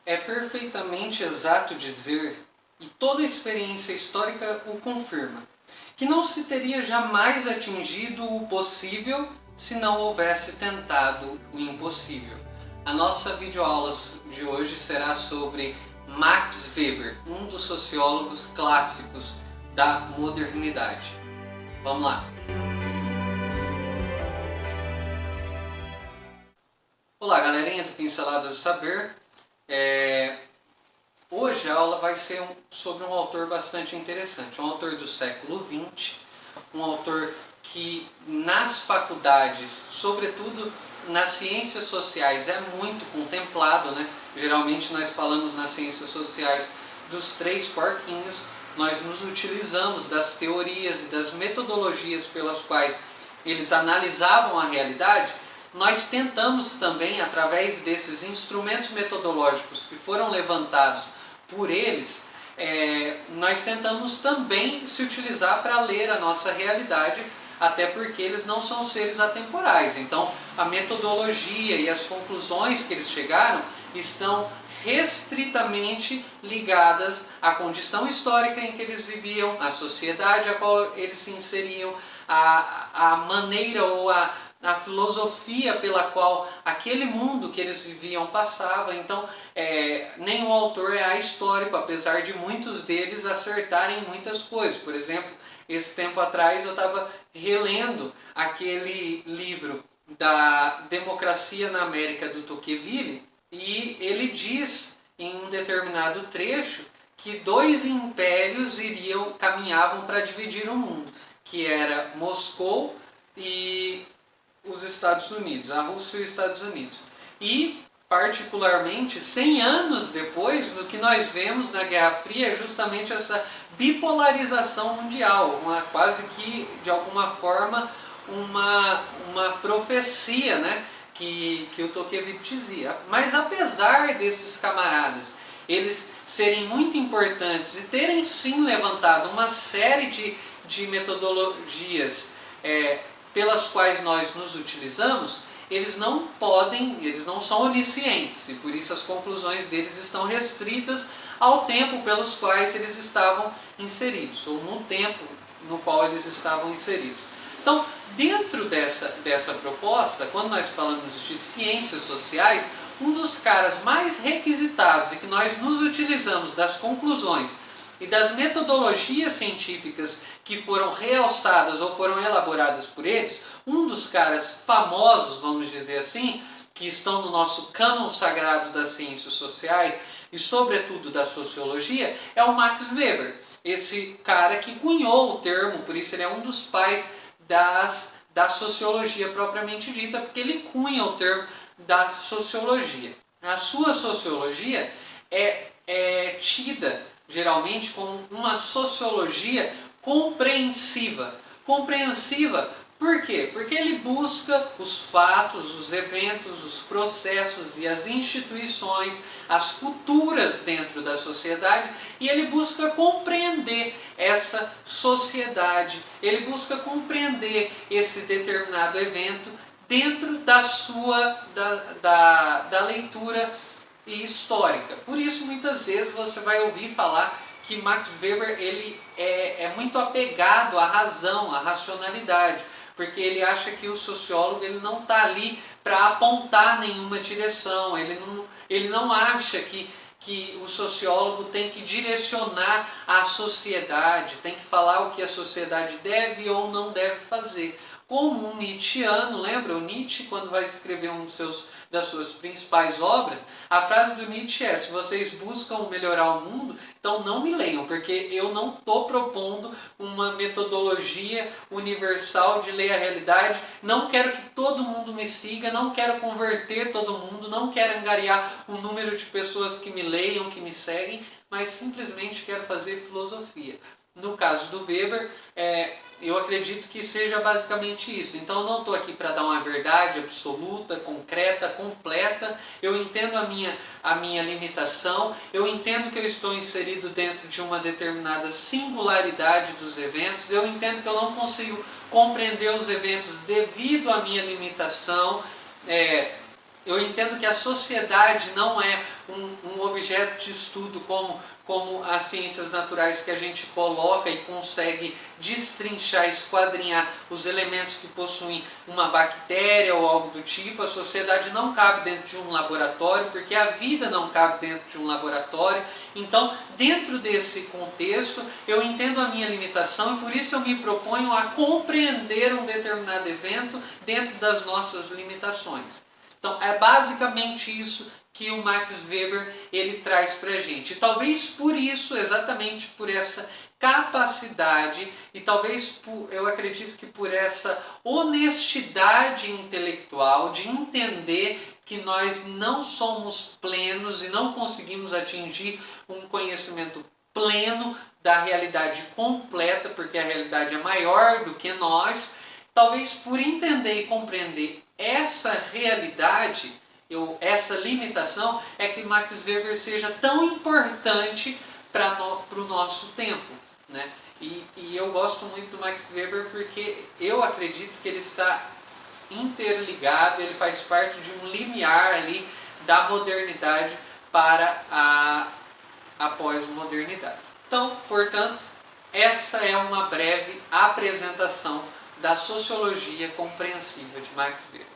É perfeitamente exato dizer, e toda experiência histórica o confirma, que não se teria jamais atingido o possível se não houvesse tentado o impossível. A nossa videoaula de hoje será sobre Max Weber, um dos sociólogos clássicos da modernidade. Vamos lá! Olá, galerinha do Pinceladas do Saber. Hoje a aula vai ser sobre um autor bastante interessante, um autor do século XX, um autor que nas faculdades, sobretudo nas ciências sociais, é muito contemplado, né? Geralmente nós falamos nas ciências sociais dos três porquinhos, nós nos utilizamos das teorias e das metodologias pelas quais eles analisavam a realidade. Nós tentamos também, através desses instrumentos metodológicos que foram levantados por eles, nós tentamos também se utilizar para ler a nossa realidade, até porque eles não são seres atemporais. Então, a metodologia e as conclusões que eles chegaram estão restritamente ligadas à condição histórica em que eles viviam, à sociedade a qual eles se inseriam, à maneira ou a filosofia pela qual aquele mundo que eles viviam passava. Então, nenhum autor é ahistórico, apesar de muitos deles acertarem muitas coisas. Por exemplo, esse tempo atrás eu estava relendo aquele livro da Democracia na América do Tocqueville, e ele diz em um determinado trecho que dois impérios caminhavam para dividir o mundo, que era Moscou e os Estados Unidos, a Rússia e os Estados Unidos. E, particularmente, 100 anos depois, o que nós vemos na Guerra Fria é justamente essa bipolarização mundial, quase que, de alguma forma, uma profecia, né, que o Tocqueville dizia. Mas, apesar desses camaradas eles serem muito importantes e terem sim levantado uma série de metodologias pelas quais nós nos utilizamos, eles não são oniscientes, e por isso as conclusões deles estão restritas ao tempo pelos quais eles estavam inseridos, ou no tempo no qual eles estavam inseridos. Então, dentro dessa proposta, quando nós falamos de ciências sociais, um dos caras mais requisitados e que nós nos utilizamos das conclusões e das metodologias científicas que foram realçadas ou foram elaboradas por eles, um dos caras famosos, vamos dizer assim, que estão no nosso cânon sagrado das ciências sociais e sobretudo da sociologia, é o Max Weber. Esse cara que cunhou o termo, por isso ele é um dos pais da sociologia propriamente dita, porque ele cunha o termo da sociologia. A sua sociologia é tida geralmente como uma sociologia compreensiva. Compreensiva por quê? Porque ele busca os fatos, os eventos, os processos e as instituições, as culturas dentro da sociedade, e ele busca compreender essa sociedade, ele busca compreender esse determinado evento dentro da leitura histórica. Por isso, muitas vezes você vai ouvir falar que Max Weber ele é muito apegado à razão, à racionalidade, porque ele acha que o sociólogo ele não está ali para apontar nenhuma direção, ele não acha que o sociólogo tem que direcionar a sociedade, tem que falar o que a sociedade deve ou não deve fazer. Como um nietzschiano, lembra? O Nietzsche, quando vai escrever das suas principais obras, a frase do Nietzsche é: se vocês buscam melhorar o mundo, então não me leiam, porque eu não estou propondo uma metodologia universal de ler a realidade, não quero que todo mundo me siga, não quero converter todo mundo, não quero angariar um número de pessoas que me leiam, que me seguem, mas simplesmente quero fazer filosofia. No caso do Weber, eu acredito que seja basicamente isso. Então, eu não estou aqui para dar uma verdade absoluta, concreta, completa. Eu entendo a minha limitação, eu entendo que eu estou inserido dentro de uma determinada singularidade dos eventos, eu entendo que eu não consigo compreender os eventos devido à minha limitação, Eu entendo que a sociedade não é um objeto de estudo como as ciências naturais, que a gente coloca e consegue destrinchar, esquadrinhar os elementos que possuem uma bactéria ou algo do tipo. A sociedade não cabe dentro de um laboratório, porque a vida não cabe dentro de um laboratório. Então, dentro desse contexto, eu entendo a minha limitação e por isso eu me proponho a compreender um determinado evento dentro das nossas limitações. Então, é basicamente isso que o Max Weber ele traz para a gente. E talvez por isso, exatamente por essa capacidade e talvez eu acredito que por essa honestidade intelectual de entender que nós não somos plenos e não conseguimos atingir um conhecimento pleno da realidade completa, porque a realidade é maior do que nós. Talvez por entender e compreender essa realidade, essa limitação, é que Max Weber seja tão importante para o nosso tempo. Né? E eu gosto muito do Max Weber porque eu acredito que ele está interligado, ele faz parte de um limiar ali da modernidade para a pós-modernidade. Então, portanto, essa é uma breve apresentação da sociologia compreensiva de Max Weber.